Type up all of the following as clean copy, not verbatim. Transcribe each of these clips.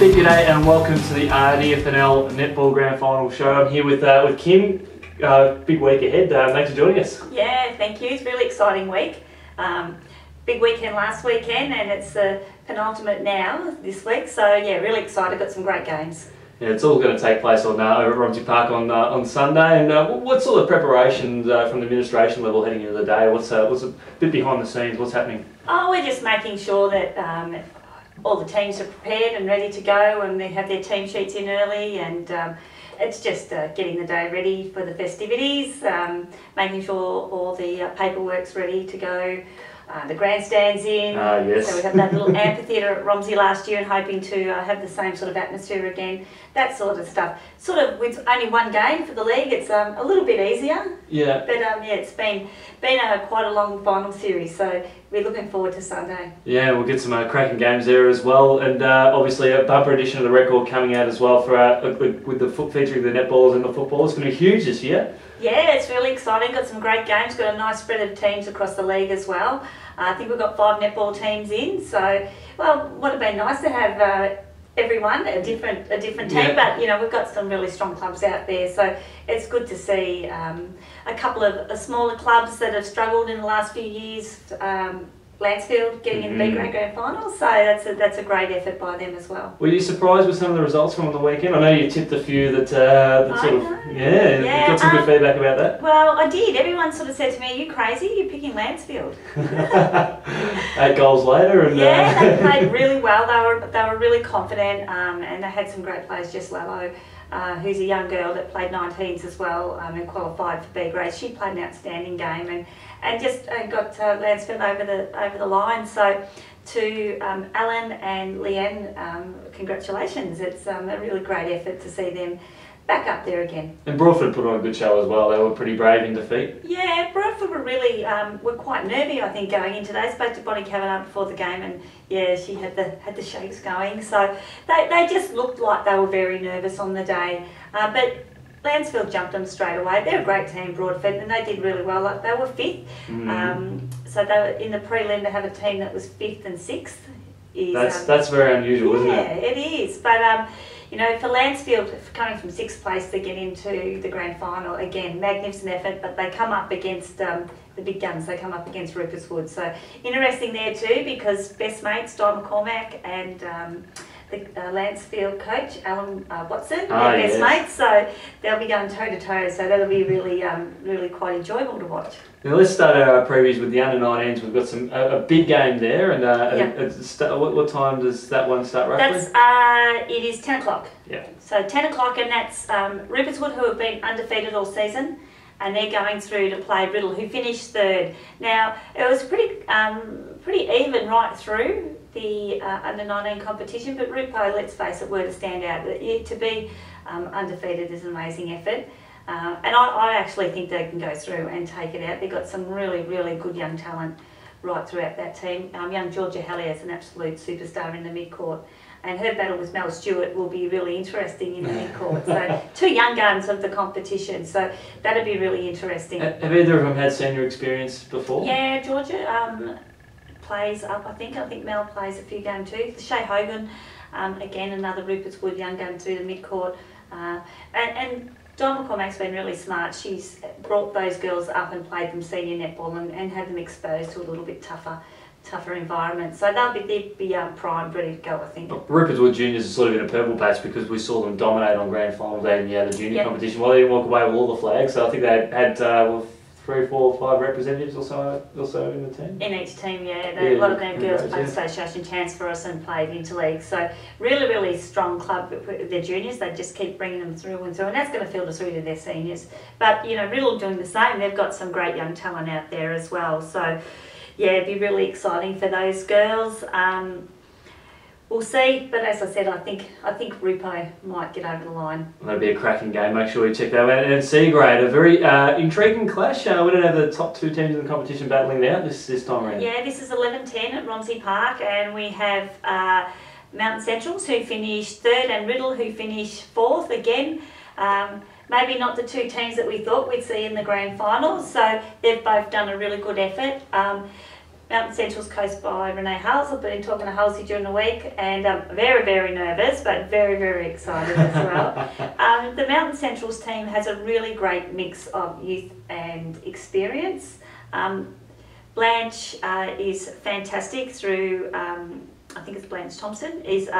Steve, g'day and welcome to the RDNA Netball Grand Final show. I'm here with Kim. Big week ahead. Thanks for joining us. Yeah, thank you. It's a really exciting week. Big weekend last weekend and it's the penultimate now this week. So yeah, really excited. Got some great games. Yeah, it's all going to take place over at Romsey Park on Sunday. And what sort of preparations from the administration level heading into the day? What's a bit behind the scenes? What's happening? Oh, we're just making sure that all the teams are prepared and ready to go, and they have their team sheets in early, and it's just getting the day ready for the festivities, making sure all the paperwork's ready to go. The grandstand's in, yes. So we had that little amphitheatre at Romsey last year and hoping to have the same sort of atmosphere again, that sort of stuff. Sort of with only one game for the league, it's a little bit easier. Yeah. But yeah, it's been quite a long final series, so we're looking forward to Sunday. Yeah, we'll get some cracking games there as well, and obviously a bumper edition of the record coming out as well for with the featuring the netballs and the football. It's going to be huge this year. Yeah, it's really exciting. Got some great games. Got a nice spread of teams across the league as well. I think we've got 5 netball teams in. So, well, would have been nice to have everyone a different team. Yeah. But you know, we've got some really strong clubs out there. So it's good to see a couple of smaller clubs that have struggled in the last few years. Lansfield getting in the B-grade grand final, so that's a great effort by them as well. Were you surprised with some of the results from the weekend? I know you tipped a few that you got some good feedback about that. Well, I did. Everyone sort of said to me, "Are you crazy? You're picking Lansfield." 8 goals later, and yeah, they played really well. They were really confident, and they had some great players. Jess Lallo, who's a young girl that played 19s as well and qualified for B grade. She played an outstanding game and just got Lansfield over the line. So to Alan and Leanne, congratulations. It's a really great effort to see them back up there again. And Broadford put on a good show as well. They were pretty brave in defeat. Yeah, Broadford were really were quite nervy, I think, going into today. Spoke to Bonnie Kavanagh before the game, and yeah, she had the shakes going. So they just looked like they were very nervous on the day. But Lansfield jumped them straight away. They're a great team, Broadford, and they did really well. Like they were 5th. So they were in the prelim to have a team that was 5th and 6th. That's very unusual, isn't it? Yeah, it is. But you know, for Lansfield, coming from 6th place to get into the grand final, again, magnificent effort, but they come up against the big guns. They come up against Rupert's Wood. So interesting there too, because best mates, Don McCormack and the Lansfield coach, Alan Watson, they're best mates. So they'll be going toe to toe. So that'll be really, really quite enjoyable to watch. Now let's start our previews with the under-19s. We've got a big game there, and what time does that one start roughly? It is 10 o'clock. Yeah. So 10 o'clock, and that's Rupert's Wood, who have been undefeated all season, and they're going through to play Riddle, who finished 3rd. Now it was pretty even right through the under-19 competition, but Rupo, let's face it, were to stand out. To be undefeated is an amazing effort. And I actually think they can go through and take it out. They've got some really, really good young talent right throughout that team. Young Georgia Halley is an absolute superstar in the mid-court, and her battle with Mel Stewart will be really interesting in the mid-court. So 2 young guns of the competition, so that'll be really interesting. Have either of them had senior experience before? Yeah, Georgia plays up, I think Mel plays a few games too. Shay Hogan, again, another Rupert's Wood young gun through the mid-court. And Don McCormack's been really smart. She's brought those girls up and played them senior netball and had them exposed to a little bit tougher environment. So they'll be primed, ready to go, I think. Rupert's Wood Juniors is sort of in a purple patch because we saw them dominate on grand final day in the junior competition. Well, they didn't walk away with all the flags, so I think they had 3, 4, 5 representatives also in the team? In each team, yeah. A lot of them girls played association chance for us and played interleague. So really, really strong club with their juniors. They just keep bringing them through and through, and that's going to filter through to their seniors. But, you know, Riddle doing the same. They've got some great young talent out there as well. So, yeah, it'd be really exciting for those girls. We'll see, but as I said, I think Rupo might get over the line. That'll be a cracking game. Make sure you check that out. And C grade, a very intriguing clash. We don't have the top 2 teams in the competition battling it out this time around. Yeah, this is 11-10 at Romsey Park, and we have Mountain Centrals who finished 3rd and Riddle who finished 4th again. Maybe not the 2 teams that we thought we'd see in the grand final, so they've both done a really good effort. Mountain Central's coached by Renee Hulls. I've been talking to Halsey during the week, and I'm very, very nervous, but very, very excited as well. The Mountain Central's team has a really great mix of youth and experience. Blanche is fantastic through, I think it's Blanche Thompson, is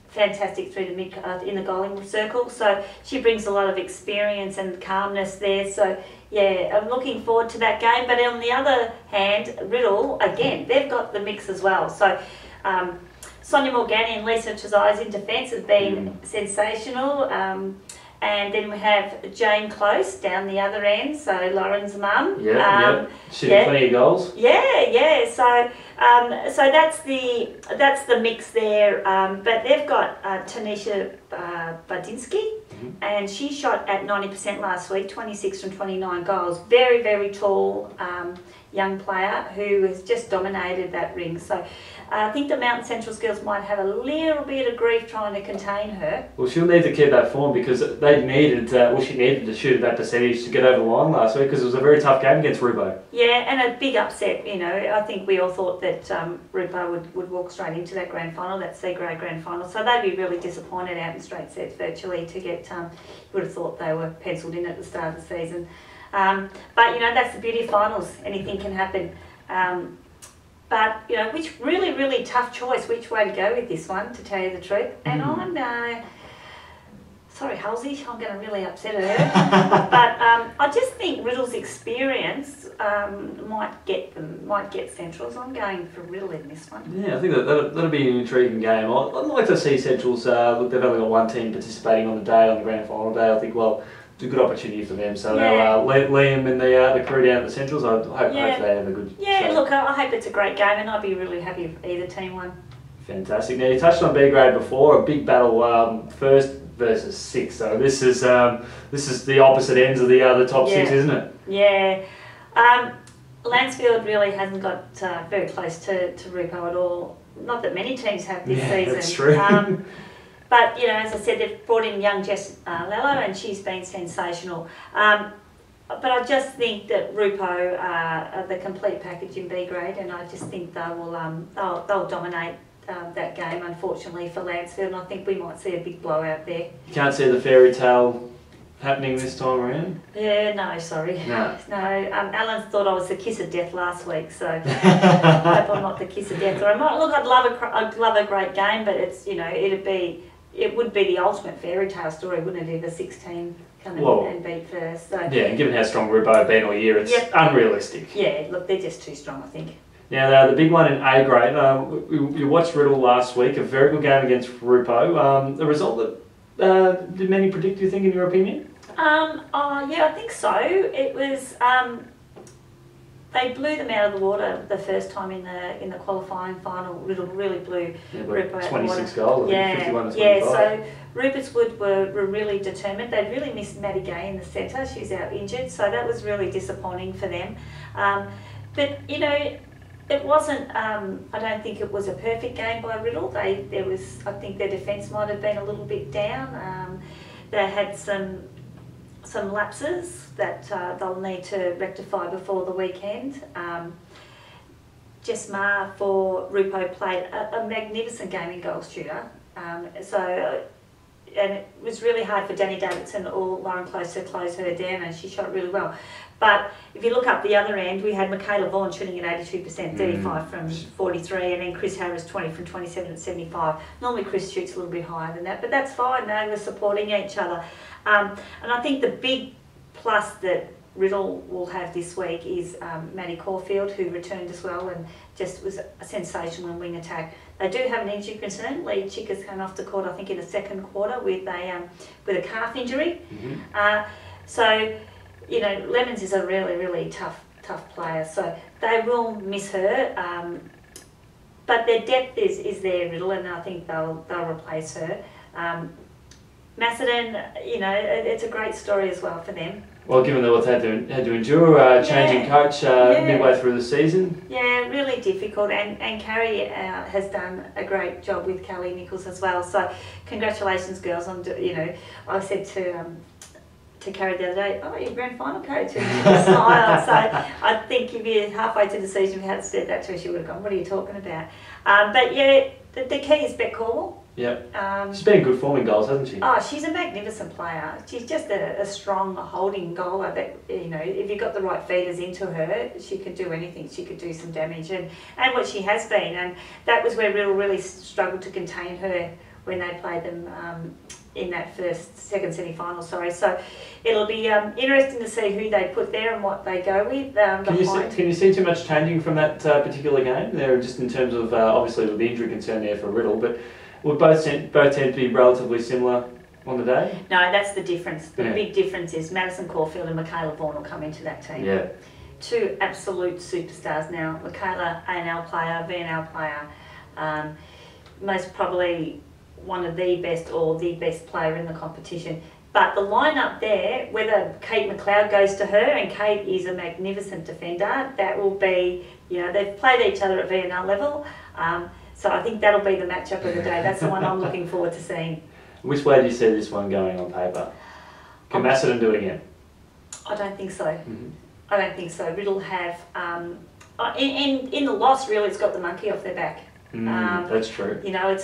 fantastic through the mid in the goaling circle. So she brings a lot of experience and calmness there. So yeah, I'm looking forward to that game. But on the other hand, Riddle, again, they've got the mix as well. So Sonia Morgani and Lisa Chazai's in defence have been sensational. And then we have Jane Close down the other end, so Lauren's mum. Shooting plenty of goals. Yeah. So that's the mix there. But they've got Tanisha Badinsky, and she shot at 90% last week, 26 from 29 goals. Very, very tall young player who has just dominated that ring. So I think the Mountain Central girls might have a little bit of grief trying to contain her. Well, she'll need to keep that form because she needed to shoot at that percentage to get over the line last week because it was a very tough game against Rupo. Yeah, and a big upset, you know. I think we all thought that Rupo would walk straight into that grand final, that C-grade grand final. So they'd be really disappointed out in straight sets virtually to get, you would have thought they were penciled in at the start of the season. But, you know, that's the beauty of finals. Anything can happen. But, you know, which really, really tough choice, which way to go with this one, to tell you the truth. And I'm, sorry, Halsey, I'm going to really upset her. But I just think Riddle's experience might get Centrals. I'm going for Riddle in this one. Yeah, I think that'll be an intriguing game. I'd like to see Centrals, look, they've only got one team participating on the day, on the grand final day. I think, well, it's a good opportunity for them. So they'll Liam and the crew down at the Centrals, I hope they have a good show. Look, I hope it's a great game, and I'd be really happy if either team won. Fantastic. Now, you touched on B grade before, a big battle, first versus sixth. So this is the opposite ends of the top six, isn't it? Yeah. Lansfield really hasn't got very close to Rupo at all. Not that many teams have this season. That's true. But, you know, as I said, they've brought in young Jess Lello, and she's been sensational. But I just think that Rupo are the complete package in B grade, and I just think they'll dominate that game, unfortunately, for Lansfield, and I think we might see a big blowout there. You can't see the fairy tale happening this time around? Yeah, no, sorry. No. Alan thought I was the kiss of death last week, so I hope I'm not the kiss of death. Or look, I'd love a great game, but it's, you know, it would be the ultimate fairy tale story, wouldn't it, if a 16 come in and beat first. So. Yeah, and given how strong Rupo have been all year, it's unrealistic. Yeah, look, they're just too strong, I think. Now, the big one in A grade, you watched Riddle last week, a very good game against Rupo. The result that did many predict, do you think, in your opinion? Yeah, I think so. It was they blew them out of the water the first time in the qualifying final. Riddle really blew Rupo out of the water. 26 goals, 51 to 25. Yeah, so Rupert's Wood were really determined. They'd really missed Maddie Gay in the centre. She's out injured, so that was really disappointing for them. But, you know, it wasn't, I don't think it was a perfect game by Riddle. I think their defence might have been a little bit down. They had some lapses that they'll need to rectify before the weekend. Jess Ma for Rupo played a magnificent game in goal shooter. And it was really hard for Danny Davidson or Lauren Close to close her down, and she shot really well. But if you look up the other end, we had Michaela Vaughan shooting at 82%, 35 from 43, and then Chris Harris 20 from 27 at 75. Normally Chris shoots a little bit higher than that, but that's fine. They were supporting each other. And I think the big plus that Riddle will have this week is Maddie Caulfield, who returned as well and just was a sensational in wing attack. They do have an injury concern. Lee Chicka's came off the court, I think, in the second quarter with a calf injury. So, you know, Lemons is a really, really tough player. So they will miss her. But their depth is there, Riddle, and I think they'll replace her. Macedon, you know, it's a great story as well for them. Well, given that what they had to endure, changing coach midway through the season. Yeah, really difficult, and Carrie has done a great job with Kelly Nichols as well. So, congratulations, girls! On I said to Carrie the other day, "Oh, you're grand final coach," and she smiled. So, I think think if you're halfway to the season, if you had said that to her, she would have gone, what are you talking about? But yeah, the key is Beck Corwell. Yep. She's been in good form in goals, hasn't she? Oh, she's a magnificent player. She's just a strong holding goaler that, you know, if you got the right feeders into her, she could do anything. She could do some damage, and what she has been. And that was where Riddle really struggled to contain her when they played them in that second semi-final, sorry. So it'll be interesting to see who they put there and what they go with. Can you see too much changing from that particular game there, just in terms of, obviously with the injury concern there for Riddle, but would both tend to be relatively similar on the day? No, that's the difference. The big difference is Madison Caulfield and Michaela Vaughan will come into that team. Yeah. Two absolute superstars now. Michaela, A&L player, VNL player, most probably one of the best or the best player in the competition. But the lineup there, whether Kate McLeod goes to her, and Kate is a magnificent defender, that will be, you know, they've played each other at VNL level. So I think that'll be the matchup of the day. That's the one I'm looking forward to seeing. Which way do you see this one going on paper? Can Macedon do it again? I don't think so. Mm-hmm. I don't think so. Riddle have, in the loss, really, it's got the monkey off their back. That's true. You know,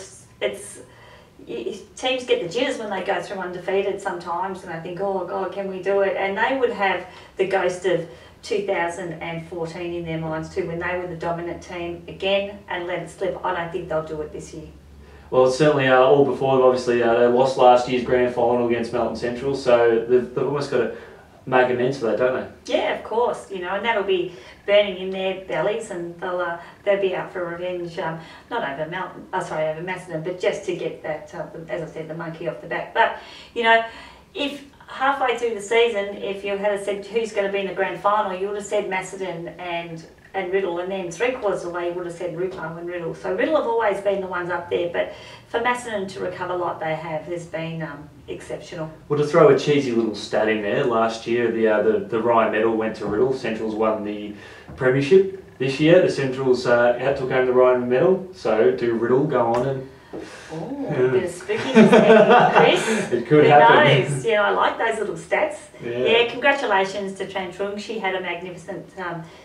teams get the jitters when they go through undefeated sometimes, and I think, oh God, can we do it? And they would have the ghost of 2014 in their minds too, when they were the dominant team again and let it slip. I don't think they'll do it this year. Well, it's certainly all before, obviously, they lost last year's grand final against Melton Central, so they've almost got to make amends for that, don't they? Yeah, of course, you know, and that'll be burning in their bellies, and they'll be out for revenge, not over Macedon, but just to get that, as I said, the monkey off the back. But, you know, if halfway through the season, if you had said who's going to be in the grand final, you would have said Macedon and Riddle, and then 3/4 of the way you would have said Ruplo and Riddle. So Riddle have always been the ones up there, but for Macedon to recover like they have has been exceptional. Well, to throw a cheesy little stat in there, last year the Ryan medal went to Riddle. Centrals won the premiership. This year the Centrals took home the Ryan medal. So do Riddle go on and... Oh, a bit of spookiness there, Chris. It could Who happen. knows? Yeah, I like those little stats. Yeah, Congratulations to Tran Trung. She had a magnificent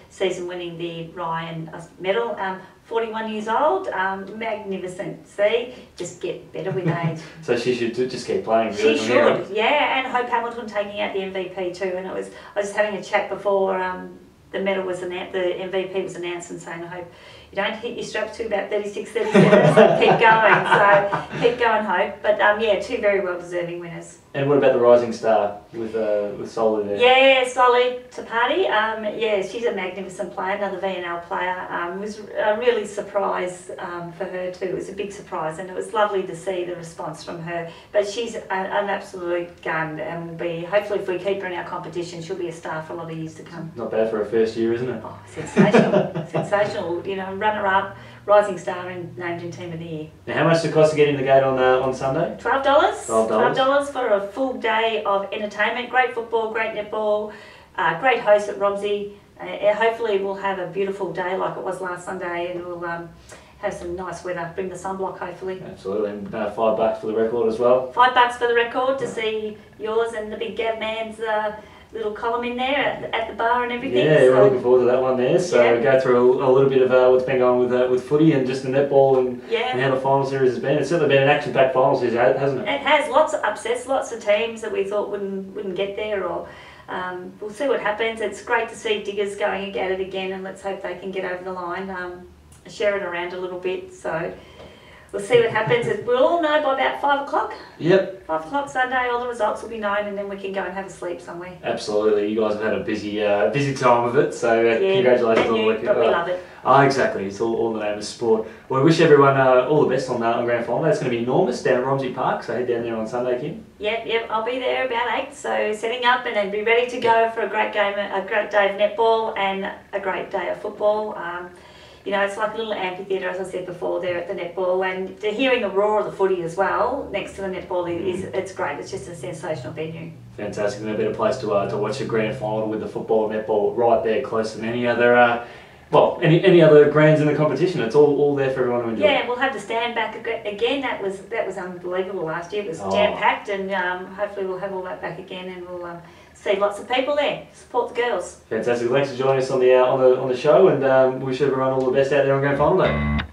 season winning the Ryan medal. 41 years old, magnificent. See, just get better with age. So she should just keep playing. She should, yeah. And Hope Hamilton taking out the MVP too. And I was having a chat before the medal was announced, the MVP was announced, and saying, I hope you don't hit your straps to about 36, 37, so keep going. So keep going, Hope. But yeah, two very well deserving winners. And what about the rising star with Soli there? Yeah, Soli Tapati. Yeah, she's a magnificent player, another VNL player. Was a really surprise for her too. It was a big surprise, and it was lovely to see the response from her. But she's an absolute gun, and will be, hopefully if we keep her in our competition, she'll be a star for a lot of years to come. Not bad for her first year, isn't it? Oh, sensational. Sensational. You know, runner-up, rising star, and named in Team of the Year. Now, how much does it cost to get in the gate on Sunday? $12. $12 for a full day of entertainment. Great football, great netball, great host at Romsey. Hopefully we'll have a beautiful day like it was last Sunday, and we'll have some nice weather. Bring the sunblock, hopefully. Absolutely, and $5 for the record as well. $5 for the record to see yours and the big Gav man's little column in there at the bar and everything. Yeah, we're looking forward to that one there. So go through a little bit of what's been going with footy and just the netball and how the final series has been. It's certainly been an action-packed final series, hasn't it? It has. Lots of upsets, lots of teams that we thought wouldn't get there, or we'll see what happens. It's great to see Diggers going at it again, and let's hope they can get over the line, share it around a little bit. So we'll see what happens. We'll all know by about 5 o'clock. Yep. 5 o'clock Sunday, all the results will be known, and then we can go and have a sleep somewhere. Absolutely. You guys have had a busy time of it, so congratulations on the work. But we love it. Oh, exactly. It's all in the name of sport. Well, we wish everyone all the best on Grand Final. It's going to be enormous down at Romsey Park, so head down there on Sunday, Kim. Yep. I'll be there about 8, so setting up and then be ready to go for a great game, a great day of netball and a great day of football. You know, it's like a little amphitheatre, as I said before, there at the netball, and hearing the roar of the footy as well next to the netball it's great. It's just a sensational venue. Fantastic. No better place to watch a grand final with the football and netball right there, close than any other any other grands in the competition. It's all there for everyone to enjoy. Yeah, we'll have the stand back again. That was unbelievable last year. It was jam packed, and hopefully we'll have all that back again, and we'll see lots of people there. Support the girls. Fantastic. Thanks for joining us on the show, and wish everyone all the best out there on Grand Final Day.